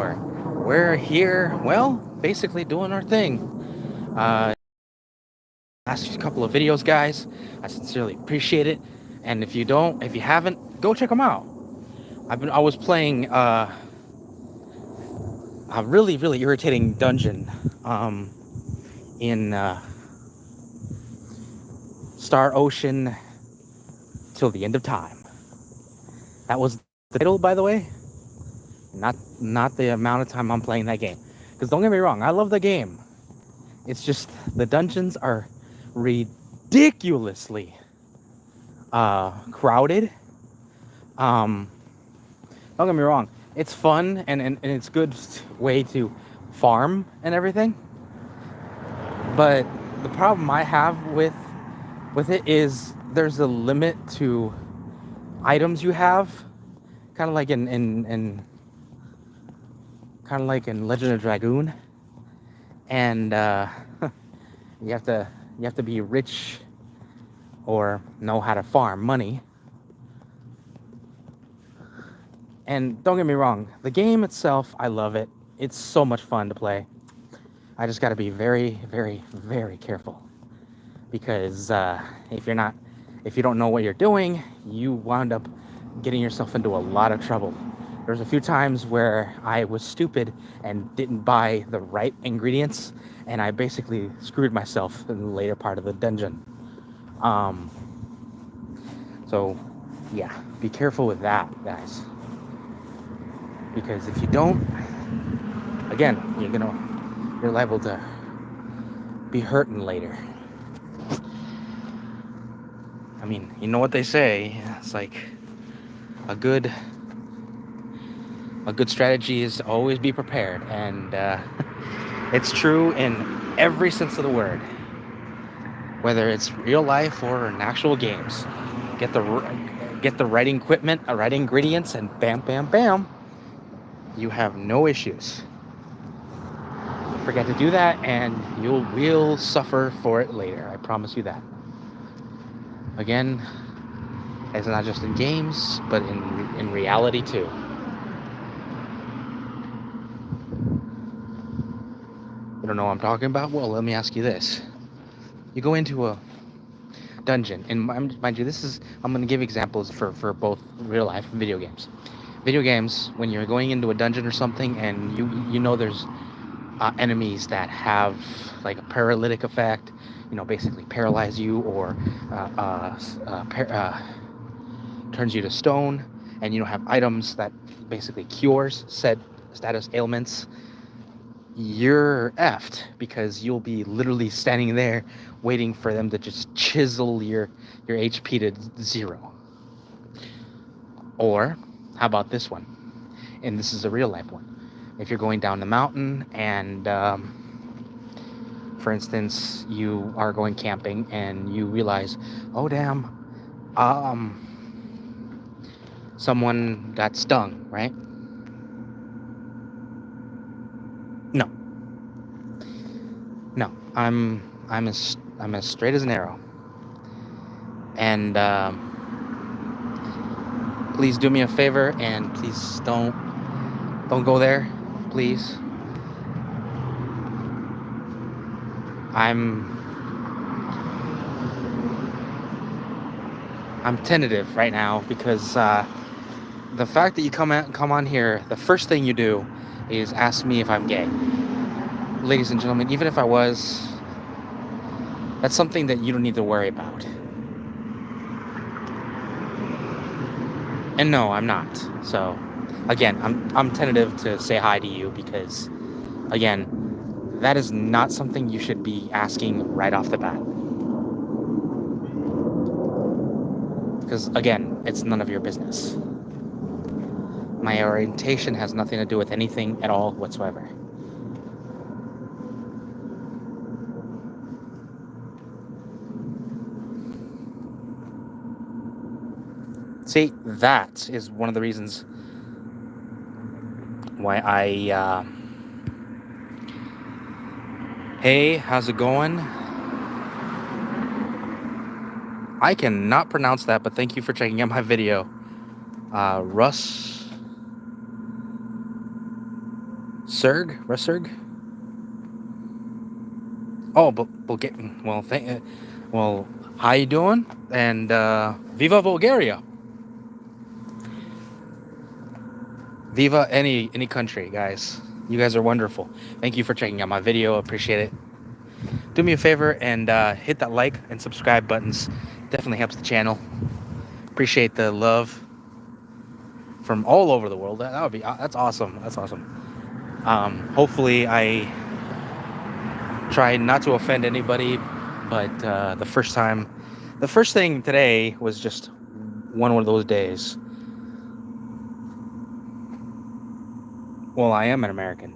We're here, well, basically doing our thing. Last couple of videos, guys, I sincerely appreciate it. And if you haven't, go check them out. I was playing a really irritating dungeon um, in Star Ocean till the end of time. That was the title, by the way. Not the amount of time I'm playing that game. Because don't get me wrong, I love the game. It's just the dungeons are ridiculously crowded. Um, don't get me wrong, it's fun and it's good way to farm and everything. But the problem I have with it is there's a limit to items you have, kind of like in kind of like in Legend of Dragoon, and you have to be rich or know how to farm money. And don't get me wrong, the game itself, I love it. It's so much fun to play. I just got to be very careful, because if you don't know what you're doing, you wound up getting yourself into a lot of trouble. There's a few times where I was stupid and didn't buy the right ingredients, and I basically screwed myself in the later part of the dungeon. So yeah, be careful with that, guys, because if you don't, again, you're liable to be hurting later. I mean, you know what they say, it's like a good strategy is to always be prepared, and it's true in every sense of the word, whether it's real life or in actual games. Get the right equipment, right ingredients, and bam, you have no issues. Forget to do that, and will suffer for it later. I promise you that. Again, it's not just in games, but in reality too. You don't know what I'm talking about? Well, let me ask you this. You go into a dungeon, and mind you, I'm going to give examples for both real life and video games. Video games, when you're going into a dungeon or something, and you know there's enemies that have like a paralytic effect, basically paralyze you, or turns you to stone, and you don't have items that basically cures said status ailments, you're effed, because you'll be literally standing there waiting for them to just chisel your HP to zero. Or how about this one? And this is a real life one. If you're going down the mountain and for instance, you are going camping and you realize, oh damn, someone got stung, right? No, I'm as straight as an arrow. And please do me a favor, and please don't go there, please. I'm tentative right now, because the fact that you come on here, the first thing you do is ask me if I'm gay. Ladies and gentlemen, even if I was, that's something that you don't need to worry about. And no, I'm not. So, again, I'm tentative to say hi to you, because, again, that is not something you should be asking right off the bat. Because, again, it's none of your business. My orientation has nothing to do with anything at all whatsoever. See, that is one of the reasons why I, hey, how's it going? I cannot pronounce that, but thank you for checking out my video. Russ Resurg. Oh, well, well, how you doing? And Viva Bulgaria, Viva any country, guys. You guys are wonderful. Thank you for checking out my video. Appreciate it. Do me a favor and hit that like and subscribe buttons. Definitely helps the channel. Appreciate the love from all over the world. That's awesome. That's awesome. Hopefully I try not to offend anybody, but the first thing today was just one of those days. Well, I am an American.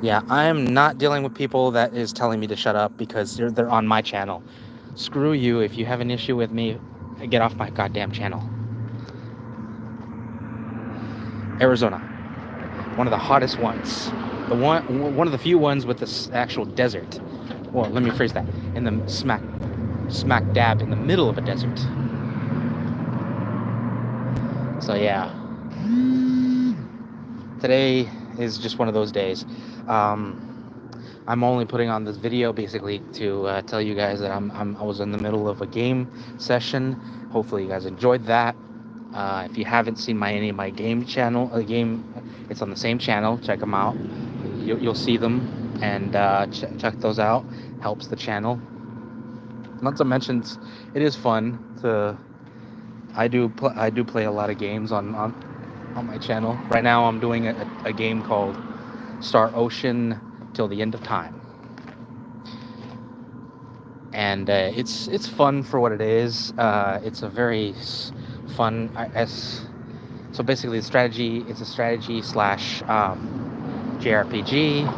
Yeah, I am not dealing with people that is telling me to shut up because they're on my channel. Screw you. If you have an issue with me, get off my goddamn channel. Arizona, one of the hottest ones. One of the few ones with the actual desert. Well, let me phrase that. In the smack dab in the middle of a desert. So yeah, today is just one of those days. I'm only putting on this video basically to tell you guys that I was in the middle of a game session. Hopefully you guys enjoyed that. If you haven't seen any of my game channel, it's on the same channel. Check them out. You'll see them and check those out. Helps the channel. Not to mention, it is fun to. I do play a lot of games on my channel. Right now, I'm doing a game called Star Ocean Till the End of Time, and it's fun for what it is. It's a very fun so basically it's a strategy slash JRPG,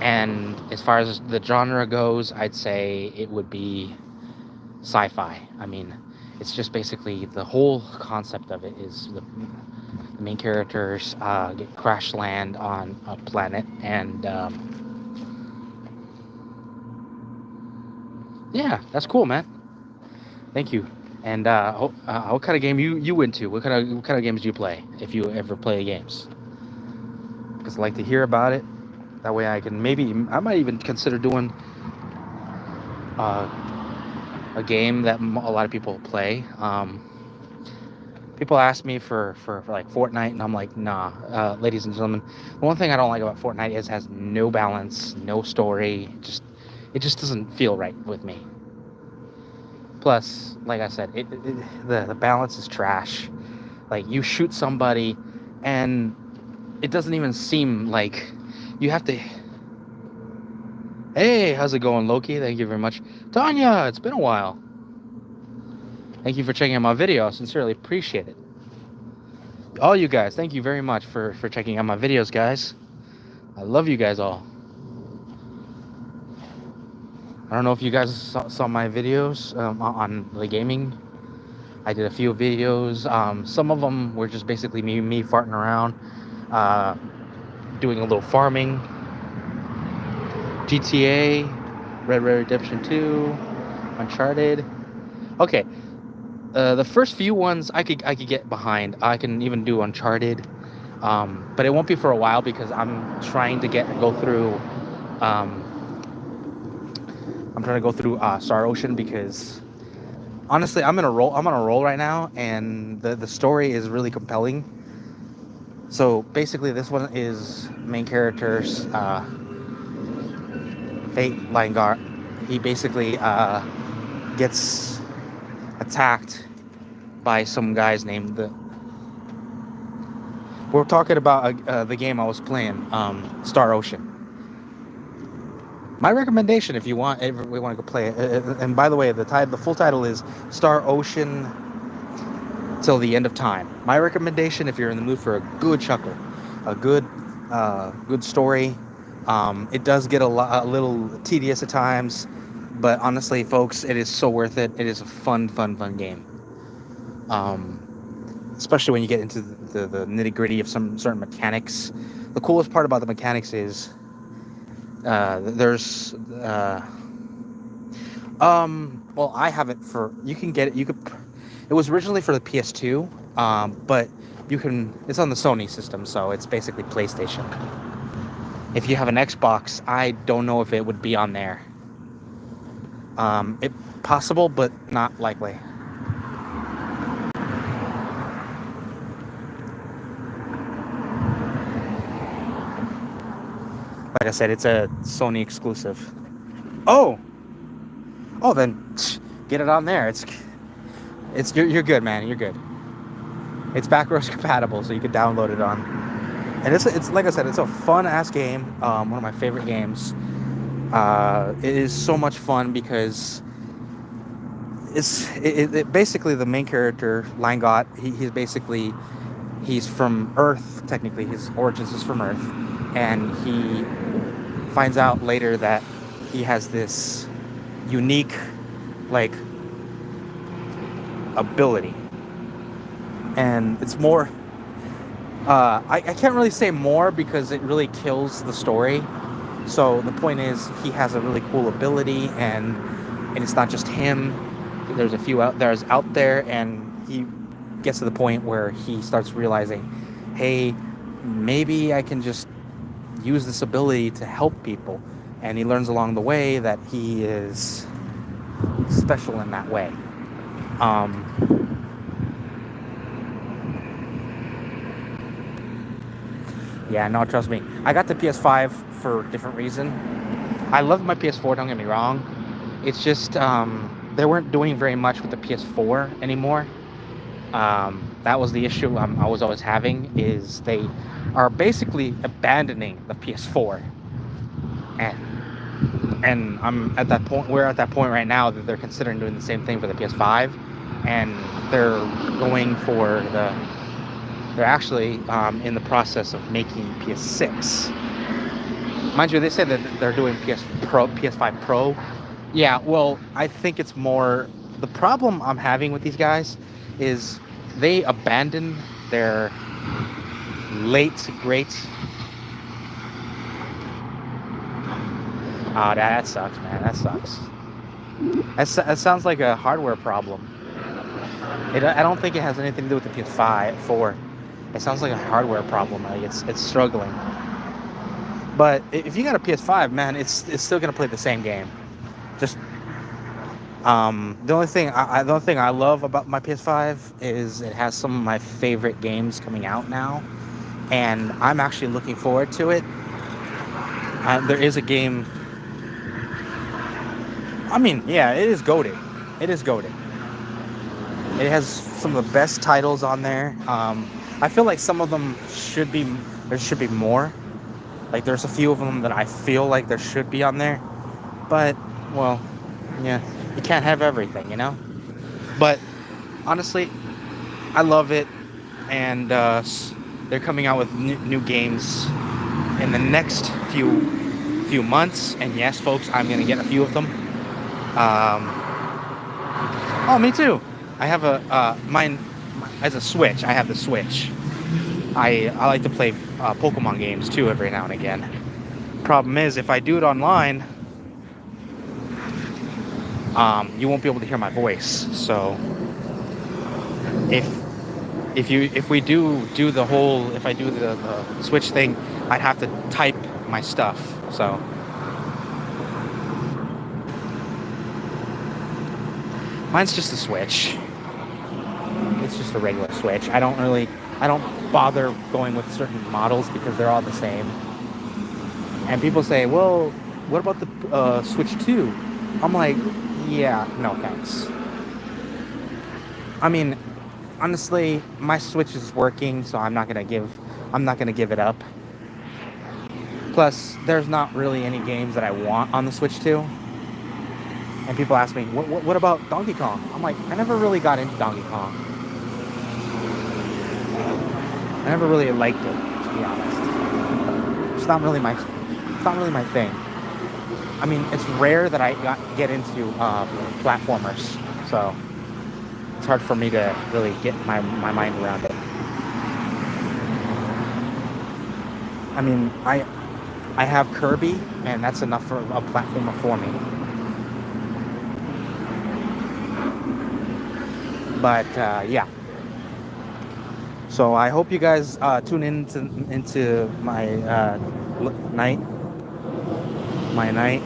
and as far as the genre goes, I'd say it would be sci-fi. I mean, it's just basically the whole concept of it is the main characters get crash land on a planet, and yeah, that's cool, man. Thank you. And what kind of game you into? What kind of games do you play, if you ever play games? Because I'd like to hear about it. That way I might even consider doing a game that a lot of people play. People ask me for like Fortnite, and I'm like, nah. Ladies and gentlemen, the one thing I don't like about Fortnite is it has no balance, no story. It just doesn't feel right with me. Plus, like I said, the balance is trash. Like, you shoot somebody, and it doesn't even seem like you have to. Hey, how's it going, Loki? Thank you very much. Tanya, it's been a while. Thank you for checking out my video. I sincerely appreciate it. All you guys, thank you very much for checking out my videos, guys. I love you guys all. I don't know if you guys saw my videos on the gaming. I did a few videos. Some of them were just basically me farting around, doing a little farming. GTA, Red Dead Redemption 2, Uncharted. Okay, the first few ones I could get behind. I can even do Uncharted, but it won't be for a while because I'm trying to go through. I'm trying to go through Star Ocean because honestly, I'm on a roll right now, and the story is really compelling. So basically, this one is main characters Fate Linegar. He basically gets attacked by some guys named We're talking about the game I was playing, Star Ocean. My recommendation, if you want, if we want to go play it, and by the way, the full title is Star Ocean Till the End of Time. My recommendation, if you're in the mood for a good chuckle, a good story. It does get a little tedious at times, but honestly, folks, it is so worth it. It is a fun game. Especially when you get into the nitty-gritty of some certain mechanics. The coolest part about the mechanics is There's well, I have it for, you can get it, it was originally for the PS2, but you can, it's on the Sony system, so it's basically PlayStation. If you have an Xbox, I don't know if it would be on there. It possible, but not likely. Like I said, it's a Sony exclusive. Oh, then get it on there. You're good, man. You're good. It's backwards compatible, so you can download it on. And it's like I said, it's a fun ass game. One of my favorite games. It is so much fun because it basically, the main character Langot. He's from Earth. Technically, his origins is from Earth, and he finds out later that he has this unique, like, ability, and it's more. I can't really say more because it really kills the story. So the point is, he has a really cool ability, and it's not just him. There's a few out there, and he gets to the point where he starts realizing, hey, maybe I can just use this ability to help people. And he learns along the way that he is special in that way. Yeah, no, trust me. I got the PS5 for a different reason. I love my PS4, don't get me wrong. It's just, they weren't doing very much with the PS4 anymore. That was the issue I was always having, is they are basically abandoning the PS4. And I'm at that point, we're at that point right now that they're considering doing the same thing for the PS5, and they're going for they're actually in the process of making PS6. Mind you, they said that they're doing PS5 Pro. Yeah, well, I think it's more, the problem I'm having with these guys is they abandon their late great. Oh, that sucks, man. That sucks. That sounds like a hardware problem. I don't think it has anything to do with the PS4. It sounds like a hardware problem. Like it's struggling. But if you got a PS5, man, it's still gonna play the same game. Just the only thing I love about my PS5 is it has some of my favorite games coming out now, and I'm actually looking forward to it. There is a game. I mean, yeah, it is goated. It is goated. It has some of the best titles on there. I feel like some of them there should be more. Like, there's a few of them that I feel like there should be on there. But, well, yeah, you can't have everything, you know? But, honestly, I love it. And they're coming out with new games in the next few months. And yes, folks, I'm going to get a few of them. Oh, me too. I have mine as a Switch. I have the Switch. I like to play Pokemon games too every now and again. Problem is, if I do it online, you won't be able to hear my voice. So if we do the whole, if I do the Switch thing, I'd have to type my stuff. So mine's just a Switch. It's just a regular Switch. I don't bother going with certain models because they're all the same. And people say, well, what about the Switch 2? I'm like, yeah, no thanks. I mean, honestly, my Switch is working, so I'm not gonna give it up. Plus, there's not really any games that I want on the Switch 2. And people ask me, what about Donkey Kong? I'm like, I never really got into Donkey Kong. I never really liked it, to be honest. It's not really my thing. I mean, it's rare that I get into platformers, so it's hard for me to really get my mind around it. I mean, I have Kirby, and that's enough for a platformer for me. But yeah. So I hope you guys tune into my night. My night.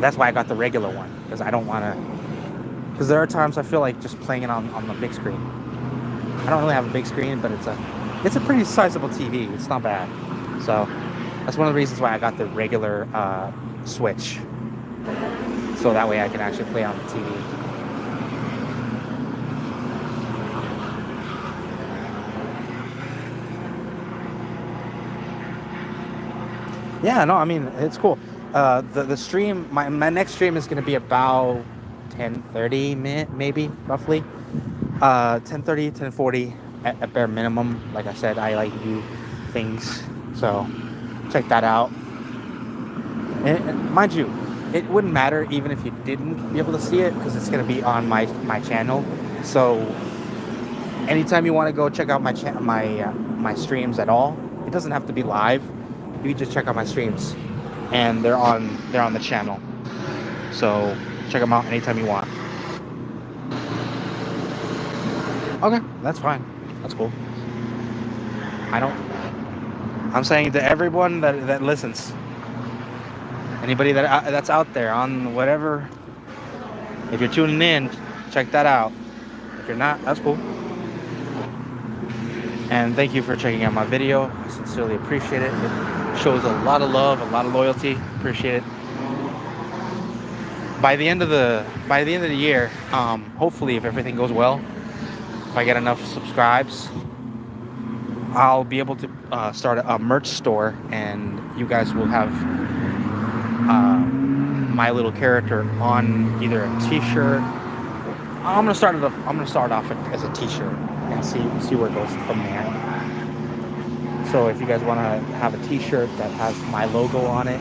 That's why I got the regular one, because I don't want to. Because there are times I feel like just playing it on the big screen. I don't really have a big screen, but it's a pretty sizable TV. It's not bad. So that's one of the reasons why I got the regular Switch. So that way I can actually play on the TV. Yeah, no, I mean, it's cool. The stream, my next stream is going to be about 10:30 maybe, roughly. 10:30, 10:40 at bare minimum. Like I said, I like to do things. So check that out. And mind you, it wouldn't matter even if you didn't be able to see it, because it's going to be on my channel. So anytime you want to go check out my streams at all, it doesn't have to be live. You can just check out my streams, and they're on the channel. So check them out anytime you want. Okay, that's fine. That's cool. I'm saying to everyone that listens, anybody that's out there on whatever, if you're tuning in, check that out. If you're not, that's cool. And thank you for checking out my video. I sincerely appreciate it. It shows a lot of love, a lot of loyalty. Appreciate it. By the end of the year, hopefully, if everything goes well, if I get enough subscribes, I'll be able to start a merch store, and you guys will have my little character on either a T-shirt. I'm gonna start off as a T-shirt and see where it goes from there. So if you guys want to have a T-shirt that has my logo on it,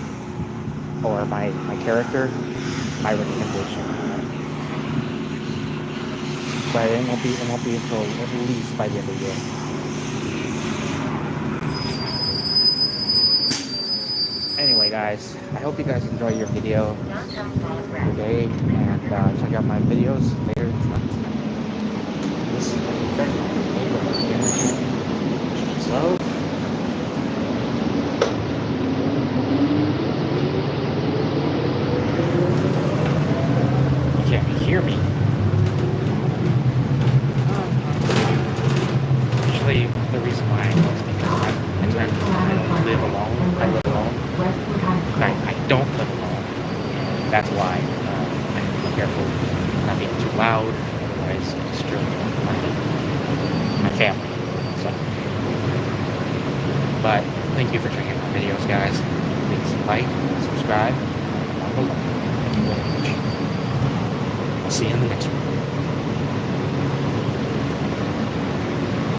or my character, my recommendation. But it won't be until at least by the end of the year. Anyway, guys, I hope you guys enjoy your video today, and check out my videos later tonight. This is so. You can't hear me. Actually, the reason why I know is because I live alone. I live alone. I don't live alone. That's why I have to be careful not being too loud, otherwise it disturbs my family. So, but thank you for checking out my videos, guys. Please like, subscribe.